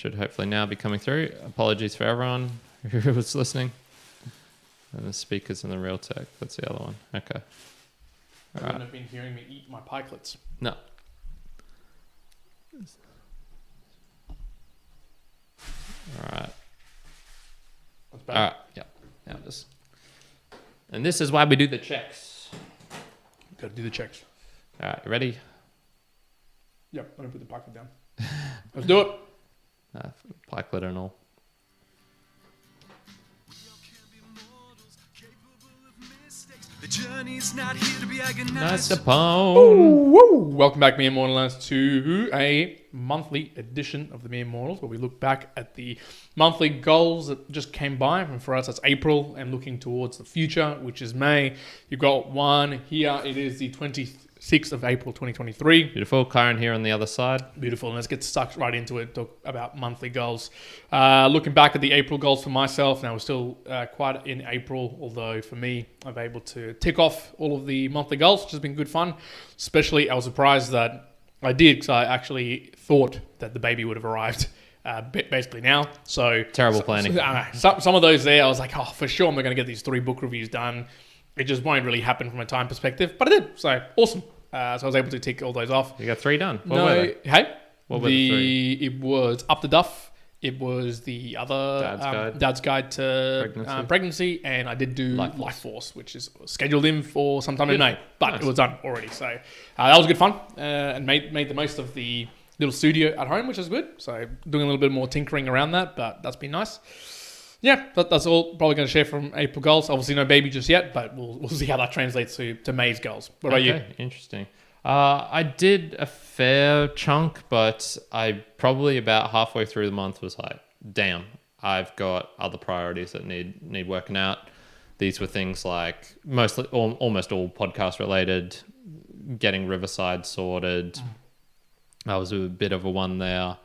should hopefully now be coming through. Apologies for everyone who was listening. And the speakers in the real tech. That's the other one. Okay. You wouldn't have been hearing me eat my pikelets. No. All right. That's bad. All right. Yeah. Now this. And this is why we do the checks. Got to do the checks. All right. You ready? Yep. I'm going to put the pikelet down. Let's do it. Pikelet and all. The journey's not here to be agonized. Nice Capone. Woo! Welcome back, Mere Mortals, to a monthly edition of the Mere Mortals, where we look back at the monthly goals that just came by. And for us, that's April, and looking towards the future, which is May. You've got one here. It is the 26th of April, 2023. Beautiful. Kyrin here on the other side. Beautiful. And let's get stuck right into it, talk about monthly goals. Looking back at the April goals for myself, now we're still quite in April, although for me, I've been able to tick off all of the monthly goals, which has been good fun. Especially, I was surprised that I did, because I actually thought that the baby would have arrived basically now. So Terrible planning. Some of those there, I was like, oh, for sure I'm going to get these 3 book reviews done. It just won't really happen from a time perspective, but I did. So awesome. So I was able to tick all those off. You got 3 done. What were they? Hey, What were the 3? It was Up the Duff. It was the other Dad's Guide to Pregnancy, and I did do Life Force, which is scheduled in for sometime in May, but It was done already. So that was good fun, and made the most of the little studio at home, which is good. So doing a little bit more tinkering around that, but that's been nice. Yeah, that's all probably going to share from April goals. Obviously no baby just yet, but we'll see how that translates to May's goals. What about you? Interesting. I did a fair chunk, but I probably about halfway through the month was like, damn, I've got other priorities that need working out. These were things like almost all podcast related, getting Riverside sorted. That was a bit of a one there.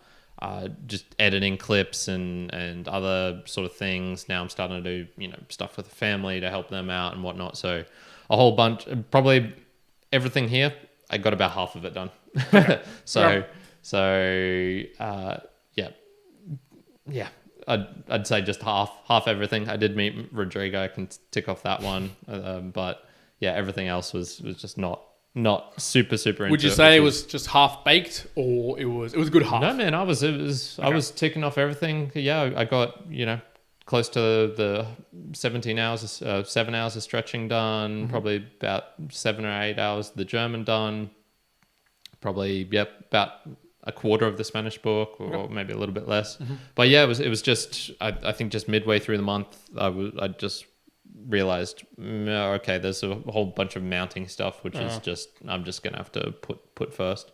Just editing clips and other sort of things. Now I'm starting to do, stuff with the family to help them out and whatnot. So a whole bunch, probably everything here, I got about half of it done. Okay. Yeah. I'd say just half everything. I did meet Rodrigo. I can tick off that one. But yeah, everything else was just not super into. Would you say it was just half baked, or it was a good half? No, man, I was ticking off everything. Yeah, I got close to the 17 hours, 7 hours of stretching done. Mm-hmm. Probably about 7 or 8 hours of the German done. Probably about a quarter of the Spanish book, or maybe a little bit less. Mm-hmm. But yeah, it was just I think just midway through the month, I just realized, okay, there's a whole bunch of mounting stuff, which is just I'm just gonna have to put first.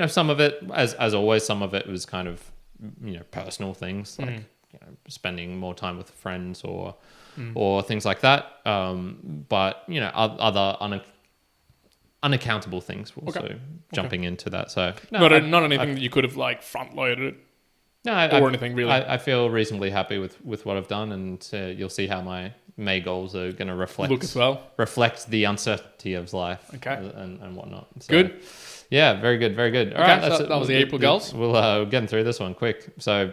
Some of it, as always, some of it was kind of personal things like spending more time with friends or things like that. But other unaccountable things were also jumping into that. So not anything that you could have like front loaded. No, anything really. I feel reasonably happy with what I've done, and you'll see how my May goals are going to reflect the uncertainty of life, and whatnot. So, good. Yeah, very good. All right, that was the April goals. We'll getting through this one quick. So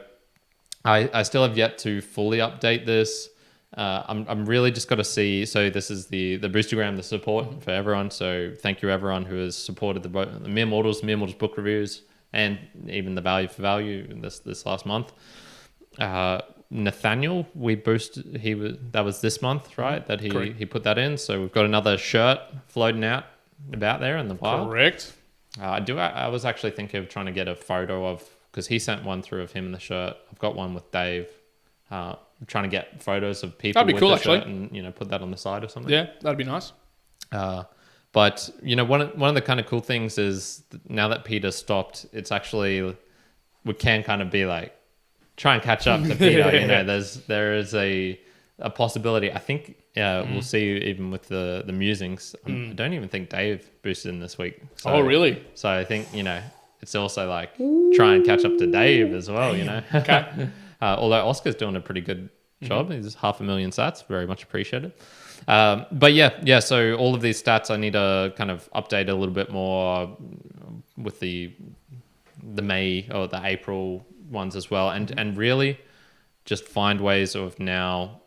I still have yet to fully update this. I'm really just got to see. So this is the Boostergram, the support for everyone. So thank you everyone who has supported the Mere Mortals book reviews, and even the value for value this last month. Nathaniel, that was this month, right? That he put that in. So we've got another shirt floating out about there in the wild. Correct. I was actually thinking of trying to get a photo of, because he sent one through of him in the shirt. I've got one with Dave. I'm trying to get photos of people that'd be with cool, the actually. shirt and put that on the side or something. Yeah, that'd be nice. But one of the kind of cool things is now that Peter stopped, it's actually we can kind of be like try and catch up to Peter. There is a possibility. I think we'll see even with the musings. I don't even think Dave boosted in this week. So, oh really? So I think it's also like try and catch up to Dave as well. Okay. Although Oscar's doing a pretty good job. He's 500,000 sats, very much appreciated. But yeah. So all of these stats I need to kind of update a little bit more with the May or the April ones as well, and really just find ways of now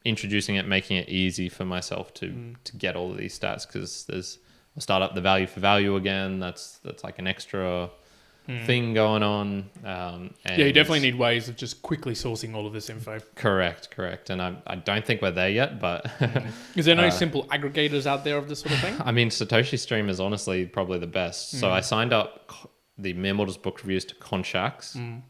introducing it, making it easy for myself to get all of these stats, because I'll start up the value for value again. That's like an extra thing going on. And you definitely need ways of just quickly sourcing all of this info. Correct. And I don't think we're there yet, but... Is there no simple aggregators out there of this sort of thing? I mean, Satoshi Stream is honestly probably the best. So I signed up the Mere Mortals book reviews to Conshacks,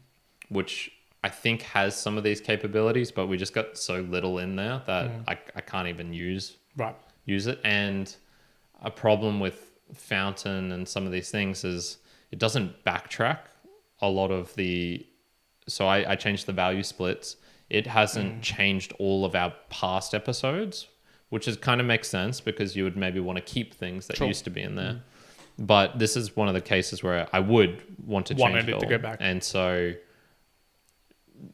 which I think has some of these capabilities, but we just got so little in there that I can't even use it. And a problem with Fountain and some of these things is it doesn't backtrack a lot of the... So I changed the value splits. It hasn't changed all of our past episodes, which is kind of makes sense because you would maybe want to keep things that used to be in there. But this is one of the cases where I would want to change it all. To go back. And so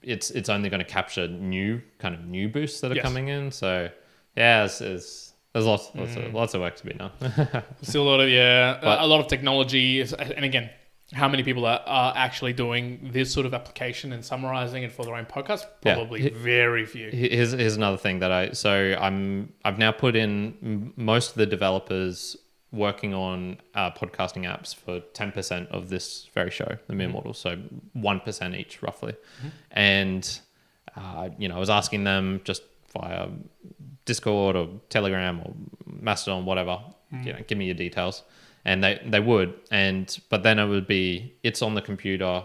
it's only going to capture new boosts that are coming in. So yeah, there's lots of work to be done. Still a lot of a lot of technology, and again, how many people are actually doing this sort of application and summarizing it for their own podcast? Probably very few. Here's another thing that I've now put in most of the developers working on podcasting apps for 10% of this very show, the Mere Mortals, so 1% each roughly. And I was asking them just via Discord or Telegram or Mastodon, whatever, give me your details, and they would. But then it would be, it's on the computer.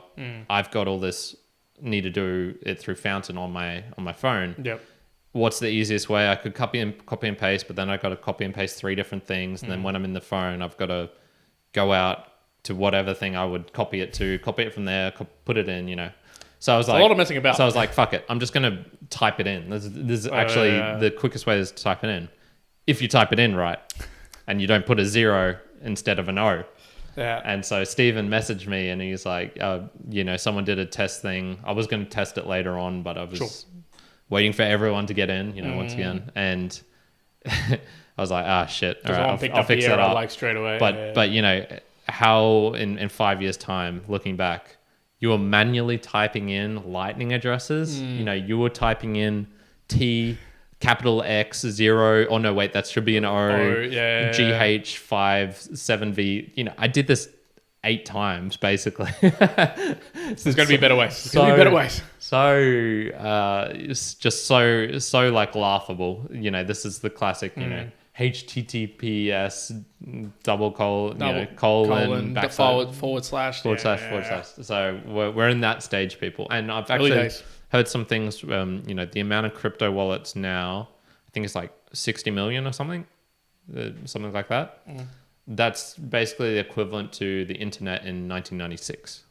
I've got all this, need to do it through Fountain on my phone. Yep. What's the easiest way? I could copy and paste, but then I got to copy and paste 3 different things, and then when I'm in the phone, I've got to go out to whatever thing I would copy it from there, put it in, So I was like, a lot of messing about. So I was like, fuck it, I'm just gonna type it in. This is actually the quickest way is to type it in. If you type it in right, and you don't put a 0 instead of an O. Yeah. And so Steven messaged me, and he's like, someone did a test thing. I was going to test it later on, but I was waiting for everyone to get in, once again. And I was like, shit. All right, I'll fix that up like straight away. But how in 5 years' time, looking back, you were manually typing in Lightning addresses. You were typing in T, capital X, 0. Oh no, wait, that should be an O. GH 5 7V. I did this 8 times basically. There's going to be better ways. So it's just so like laughable. This is the classic. HTTPS colon forward slash. So we're in that stage, people, and I've actually heard some things. The amount of crypto wallets now, I think it's like 60 million or something like that. That's basically the equivalent to the internet in 1996.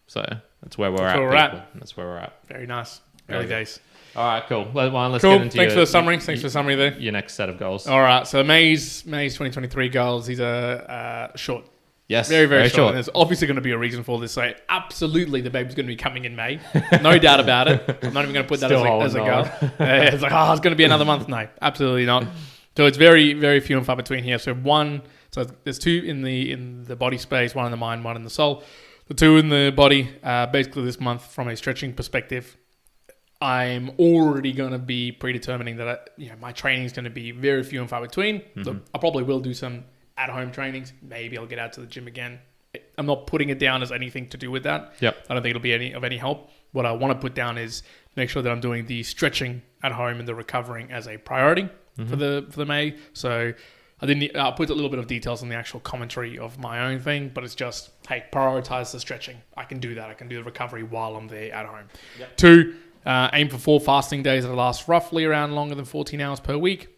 So that's where we're at. That's where we're at. Very nice. Early days. All right, cool. Let's get into Thanks for the summary. Thanks for the summary there. Your next set of goals. All right. So May's 2023 goals. These are short. Yes. Very, very short. And there's obviously going to be a reason for this. So absolutely, the baby's going to be coming in May. No doubt about it. I'm not even going to put that as a goal. It's like, it's going to be another month. No, absolutely not. So it's very, very few and far between here. So there's 2 in the body space, 1 in the mind, 1 in the soul. The 2 in the body, basically this month from a stretching perspective, I'm already going to be predetermining that my training is going to be very few and far between. I probably will do some at-home trainings. Maybe I'll get out to the gym again. I'm not putting it down as anything to do with that. Yep. I don't think it'll be of any help. What I want to put down is make sure that I'm doing the stretching at home and the recovering as a priority for the May. So I'll put a little bit of details on the actual commentary of my own thing, but it's just, hey, prioritize the stretching. I can do that. I can do the recovery while I'm there at home. Yep. 2, aim for 4 fasting days that last roughly around longer than 14 hours per week.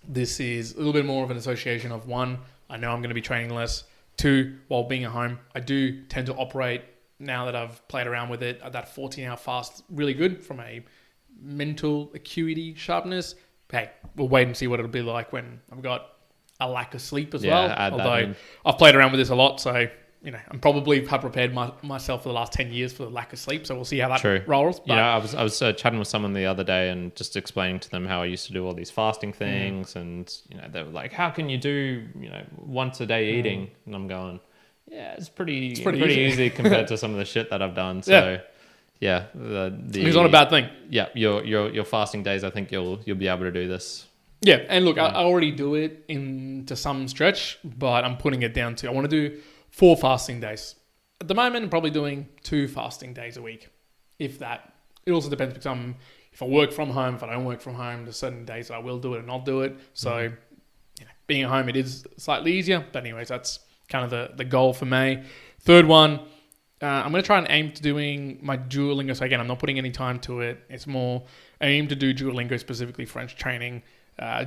This is a little bit more of an association of 1, I know I'm going to be training less. 2, while being at home, I do tend to operate, now that I've played around with it, that 14-hour fast, really good from a mental acuity sharpness. Hey, we'll wait and see what it'll be like when I've got a lack of sleep as well. Although I've played around with this a lot, so I'm probably have prepared myself for the last 10 years for the lack of sleep. So we'll see how that rolls. But I was chatting with someone the other day and just explaining to them how I used to do all these fasting things, and they were like, "How can you do once a day eating?" And I'm going, Yeah, it's pretty easy compared to some of the shit that I've done. So yeah, it's not a bad thing. Yeah, your fasting days, I think you'll be able to do this. Yeah, and look, I already do it to some stretch, but I'm putting it down to I want to do 4 fasting days. At the moment, I'm probably doing 2 fasting days a week, if that. It also depends because if I work from home, if I don't work from home, there's certain days that I will do it and not do it. So being at home, it is slightly easier. But anyways, that's kind of the goal for May. Third one, I'm going to try and aim to doing my Duolingo. So again, I'm not putting any time to it. It's more aim to do Duolingo, specifically French training,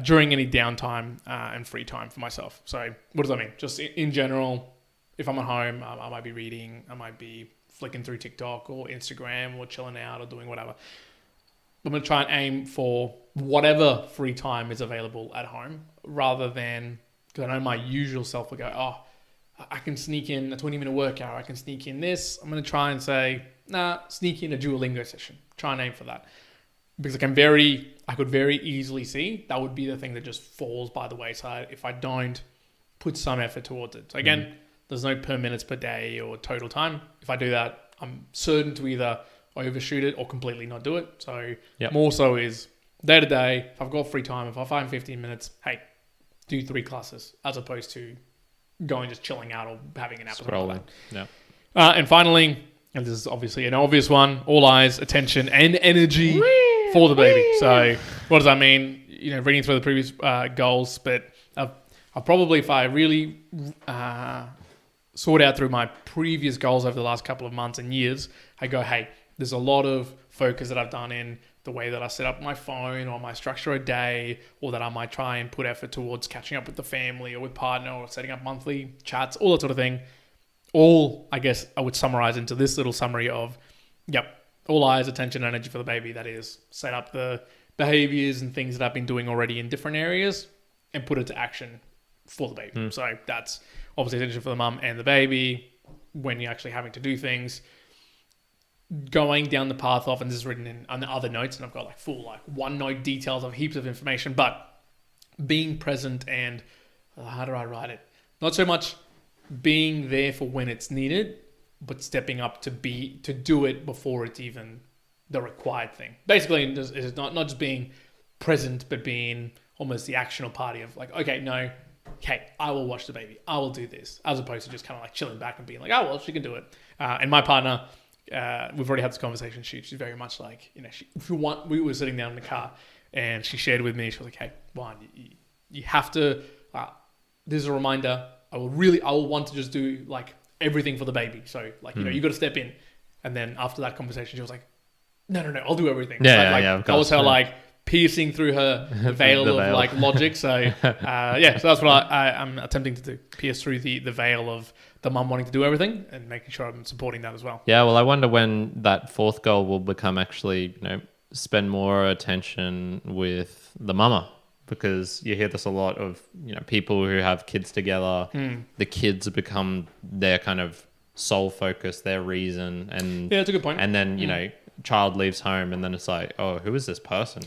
during any downtime and free time for myself. So what does that mean? Just in general, if I'm at home, I might be reading, I might be flicking through TikTok or Instagram or chilling out or doing whatever. I'm going to try and aim for whatever free time is available at home rather than, because I know my usual self will go, I can sneak in a 20-minute workout. I can sneak in this. I'm going to try and say, sneak in a Duolingo session. Try and aim for that. Because I could very easily see that would be the thing that just falls by the wayside if I don't put some effort towards it. So again, there's no per minutes per day or total time. If I do that, I'm certain to either overshoot it or completely not do it. So more so is day to day. If I've got free time, if I find 15 minutes, hey, do 3 classes as opposed to going just chilling out or having an app. Scrolling. Yeah. And finally, and this is obviously an obvious one, all eyes, attention, and energy for the baby. So what does that mean? Reading through the previous goals, but I'll probably, if I really sort out through my previous goals over the last couple of months and years, I go, hey, there's a lot of focus that I've done in the way that I set up my phone or my structure a day, or that I might try and put effort towards catching up with the family or with partner or setting up monthly chats, all that sort of thing. All, I guess, I would summarize into this little summary of, all eyes, attention, and energy for the baby. That is, set up the behaviors and things that I've been doing already in different areas and put it to action for the baby. So that's obviously attention for the mum and the baby when you're actually having to do things. Going down the path of, and this is written in on the other notes, and I've got full OneNote details of heaps of information, but being present and, how do I write it? Not so much being there for when it's needed, but stepping up to do it before it's even the required thing. Basically, it's not just being present, but being almost the actional party of okay, I will watch the baby. I will do this, as opposed to just kind of chilling back and being like, oh, well, she can do it. And my partner, we've already had this conversation. She's very much if you want, we were sitting down in the car and she shared with me, she was like, hey, Juan, you have to, this is a reminder. I will want to just do everything for the baby. So you got to step in. And then after that conversation, she was like, no, I'll do everything. Yeah, that was her piercing through her veil of logic. So so that's what I'm attempting to do. Pierce through the veil of the mum wanting to do everything and making sure I'm supporting that as well. Yeah, well, I wonder when that 4th goal will become actually, spend more attention with the mama, because you hear this a lot of, people who have kids together. The kids become their kind of sole focus, their reason. And yeah, that's a good point. And then, child leaves home and then it's like, oh, who is this person?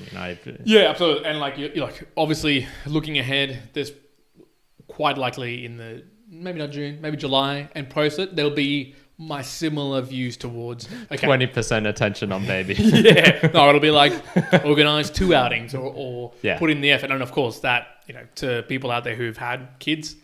Yeah, absolutely. And you're obviously looking ahead, there's quite likely in the, maybe not June, maybe July, and post it, there'll be my similar views towards 20% attention on baby. It'll be organize 2 outings or put in the effort. And of course that, to people out there who've had kids,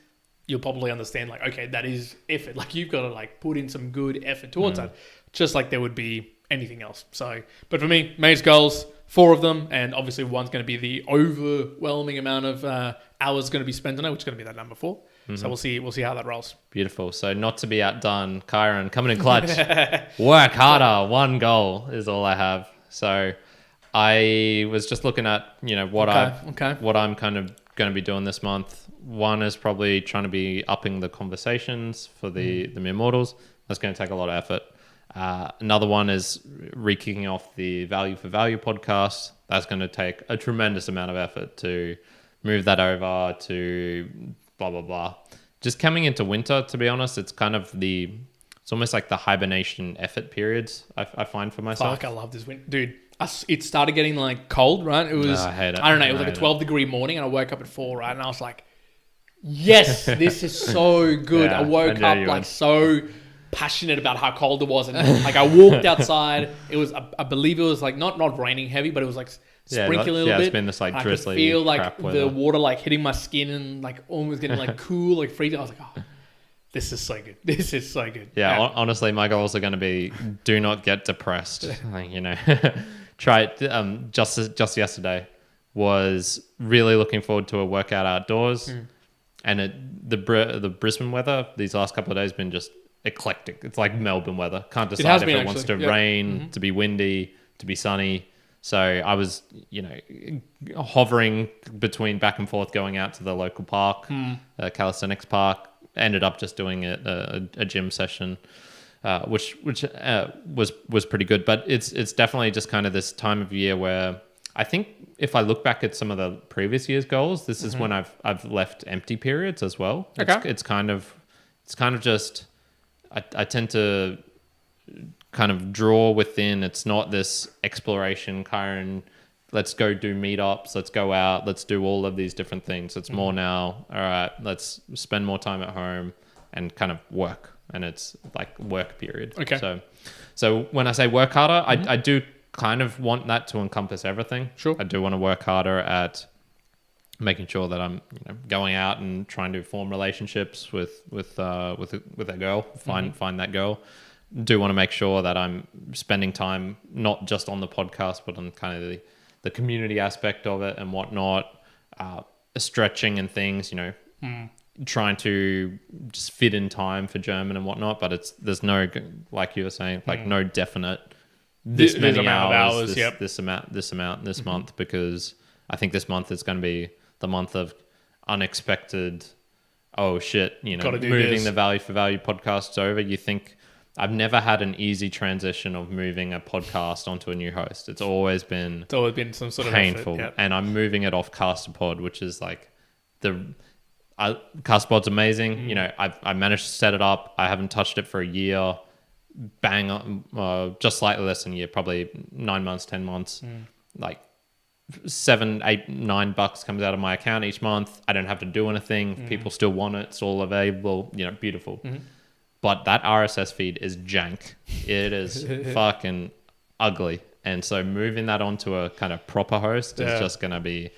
you'll probably understand okay, that is effort. You've got to put in some good effort towards that, just like there would be anything else. So, but for me, May's goals, 4 of them, and obviously one's going to be the overwhelming amount of hours going to be spent on it, which is going to be that number 4. So we'll see how that rolls. Beautiful. So not to be outdone, Kyrin, coming in clutch. Work harder. 1 goal is all I have. So I was just looking at what I'm kind of going to be doing this month. One is probably trying to be upping the conversations for the mere mortals. That's going to take a lot of effort. Another one is re-kicking off the Value for Value podcast. That's going to take a tremendous amount of effort to move that over to blah, blah, blah. Just coming into winter, to be honest, it's kind of it's almost like the hibernation effort periods I find for myself. Fuck, I love this winter. Dude, it started getting cold, right? It was, I hate it. I don't know, it was a 12-degree morning and I woke up at 4, right? And I was like, Yes, this is so good. Yeah, I woke I up knew you like would. so passionate about how cold it was, and like I walked outside. It was, I believe it was like not raining heavy, but it was like sprinkling a little bit. It's been this like and drizzly I could feel like crap the weather. water like hitting my skin and like almost getting like cool, like freezing. I was like, oh, this is so good. This is so good. Yeah, honestly, my goals are going to be do not get depressed. Like, you know, try it. Just yesterday was really looking forward to a workout outdoors, and the Brisbane weather these last couple of days been just eclectic. It's like Melbourne weather. Can't decide if it wants to rain, to be windy, to be sunny. So I was, you know, hovering between back and forth, going out to the local park, calisthenics park. Ended up just doing a gym session, which was pretty good. But it's definitely just kind of this time of year where I think if I look back at some of the previous year's goals, this is when I've left empty periods as well. Okay. It's kind of just I tend to kind of draw within. It's not this exploration, Kyrin. Let's go do meetups. Let's go out. Let's do all of these different things. It's more now. All right, let's spend more time at home and kind of work. And it's like work period. Okay. So when I say work harder, I do kind of want that to encompass everything. Sure. I do want to work harder at making sure that I'm, you know, going out and trying to form relationships with a girl. Find that girl. Do want to make sure that I'm spending time not just on the podcast, but on kind of the community aspect of it and whatnot, stretching and things, you know, trying to just fit in time for German and whatnot. But there's no, like you were saying, like no definite this many amount hours, of hours, this amount, this month, because I think this month is going to be the month of unexpected. Oh shit, you know, moving the Value for Value podcast over. You think. I've never had an easy transition of moving a podcast onto a new host. It's always been some sort of painful. effort, And I'm moving it off Castapod, which is like Castapod's amazing. You know, I managed to set it up. I haven't touched it for a year. Bang on, just slightly less than a year, probably 9 months, 10 months. Like $7, $8, $9 comes out of my account each month. I don't have to do anything. If people still want it, it's all available. You know, beautiful. But that RSS feed is jank. It is fucking ugly. And so moving that onto a kind of proper host is just going to be...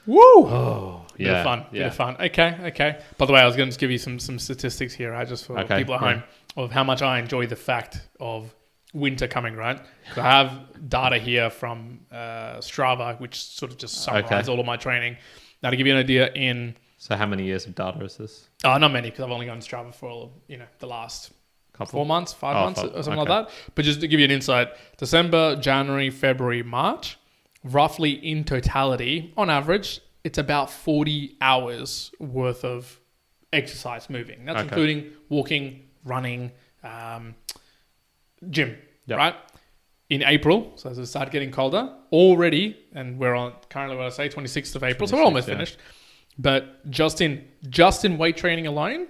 Woo! Oh, Bit of fun. Bit of fun. Okay. By the way, I was going to just give you some statistics here, right? Just for people at home, of how much I enjoy the fact of winter coming, right? So I have data here from Strava, which sort of just summarizes all of my training. Now, to give you an idea, So how many years of data is this? Not many, because I've only gone to Strava for, you know, the last 4 months, 5 months, or something like that. But just to give you an insight, December, January, February, March, roughly in totality, on average, it's about 40 hours worth of exercise moving. That's including walking, running, gym, right? In April, so as it started getting colder, already, and we're on currently, what I say, 26th of April, so we're almost finished. But just in weight training alone,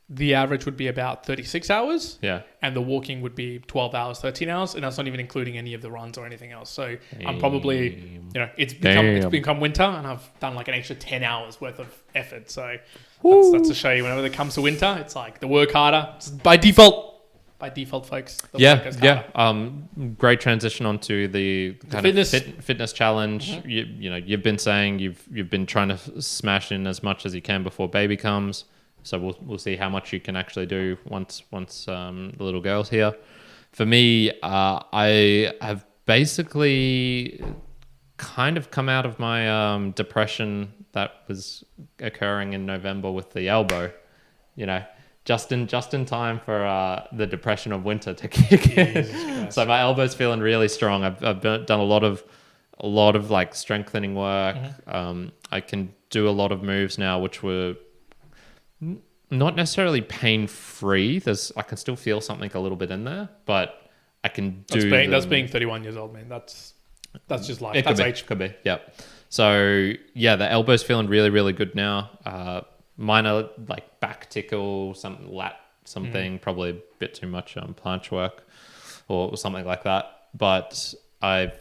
the average would be about 36 hours. Yeah. And the walking would be 12 hours, 13 hours. And that's not even including any of the runs or anything else. So I'm probably, you know, it's become winter and I've done like an extra 10 hours worth of effort. So that's to show you whenever it comes to winter, it's like the work harder. It's by default, folks. Great transition onto the kind of fitness challenge. You know, you've been saying you've been trying to smash in as much as you can before baby comes. So we'll see how much you can actually do once the little girl's here. For me, I have basically kind of come out of my depression that was occurring in November with the elbow. You know. Just in time for the depression of winter to kick in. So my elbow's feeling really strong. I've done a lot of like strengthening work. I can do a lot of moves now, which were not necessarily pain free. I can still feel something a little bit in there, but I can do. That's being 31 years old, man. That's just life. That's age. Could be. Yeah. So yeah, the elbow's feeling really, really good now. Minor like back tickle, something probably a bit too much planche work or something like that. But I've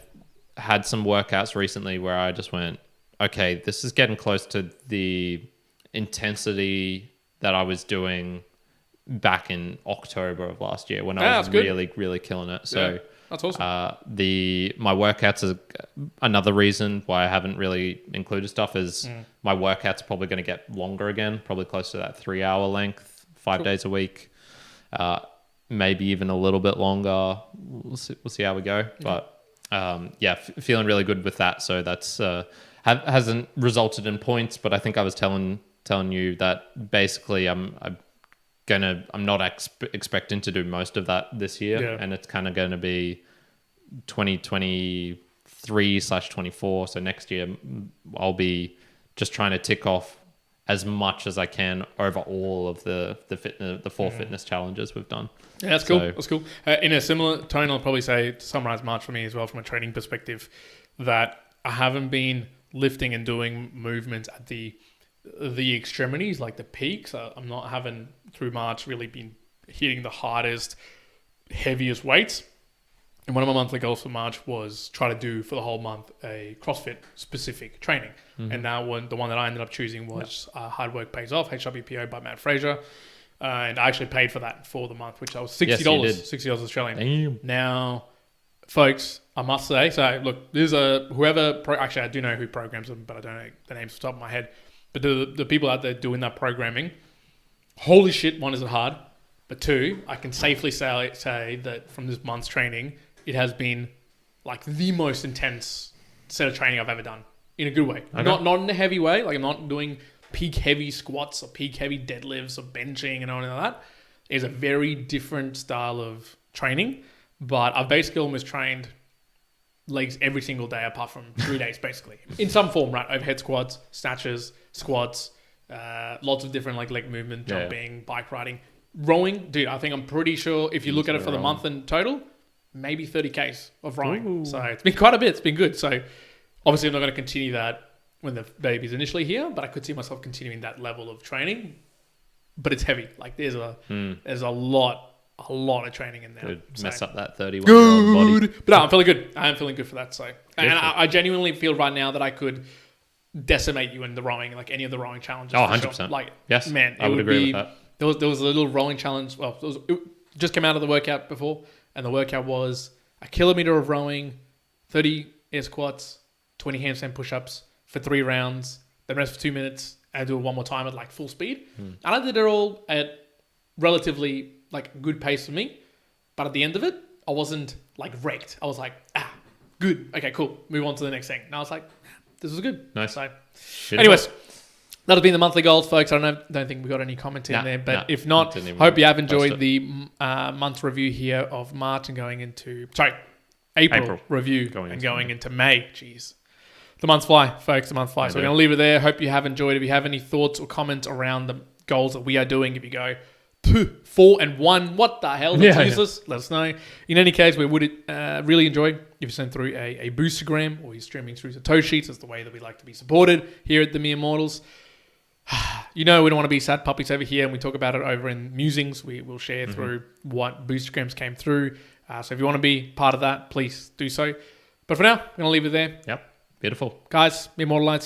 had some workouts recently where I just went, okay, this is getting close to the intensity that I was doing back in October of last year when I was really, really killing it. So that's awesome. My workouts is another reason why I haven't really included stuff is my workouts are probably going to get longer again, probably close to that 3 hour length, 5 days a week. Maybe even a little bit longer. We'll see how we go. But feeling really good with that. So that's hasn't resulted in points, but I think I was telling you that basically I'm not expecting to do most of that this year, and it's kind of going to be 2023/24. So next year I'll be just trying to tick off as much as I can over all of the four fitness challenges we've done. Yeah, that's cool. That's cool. In a similar tone, I'll probably say, to summarize March for me as well from a training perspective, that I haven't been lifting and doing movements at the extremities, like the peaks. I'm not having, through March, really been hitting the hardest, heaviest weights. And one of my monthly goals for March was try to do for the whole month a CrossFit specific training. And that one, the one that I ended up choosing was Hard Work Pays Off, HWPO by Matt Fraser. And I actually paid for that for the month, which was $60, $60 Australian. Damn. Now, folks, I must say, so look, there's actually I do know who programs them, but I don't know the names off the top of my head. But the people out there doing that programming, holy shit, one, is it hard? But two, I can safely say that from this month's training, it has been like the most intense set of training I've ever done in a good way. Okay. Not in a heavy way. Like I'm not doing peak heavy squats or peak heavy deadlifts or benching and all of that. It's a very different style of training, but I've basically almost trained legs every single day apart from 3 days, basically. In some form, right? Overhead squats, snatches, squats, lots of different like leg movement, jumping, bike riding. Rowing, dude, I think I'm pretty sure if you look at it for the month in total, maybe 30 Ks of rowing. Ooh. So it's been quite a bit. It's been good. So obviously I'm not going to continue that when the baby's initially here, but I could see myself continuing that level of training. But it's heavy. Like there's a lot of training in there. Could mess up that 31-year-old body. But no, I'm feeling good. I am feeling good for that. So, and I genuinely feel right now that I could decimate you in the rowing, like any of the rowing challenges. Oh, 100%. Sure. Like, yes, man, I would agree with that. There was a little rowing challenge. Well, it just came out of the workout before, and the workout was a kilometer of rowing, 30 air squats, 20 handstand push-ups for 3 rounds, then rest for 2 minutes, and do it one more time at like full speed. And I did it all at relatively like good pace for me, but at the end of it, I wasn't like wrecked. I was like, good, okay, cool, move on to the next thing. And I was like, this was good. Nice. So, anyways, that'll be the monthly goals, folks. I don't think we got any comment in there, but if not, hope you have enjoyed the month review here of March and going into April review going into May. Jeez. The months fly, folks. The month flies. So we're going to leave it there. Hope you have enjoyed. If you have any thoughts or comments around the goals that we are doing, if you go 4 and 1, what the hell? That's useless. Let us know. In any case, we would really enjoy if you send through a boostergram or you're streaming through Satoshis. That's the way that we like to be supported here at the Mere Mortals. You know, we don't want to be sad puppies over here, and we talk about it over in Musings. We will share through what boostergrams came through. So if you want to be part of that, please do so. But for now, I'm going to leave it there. Yep. Beautiful. Guys, Immortalites,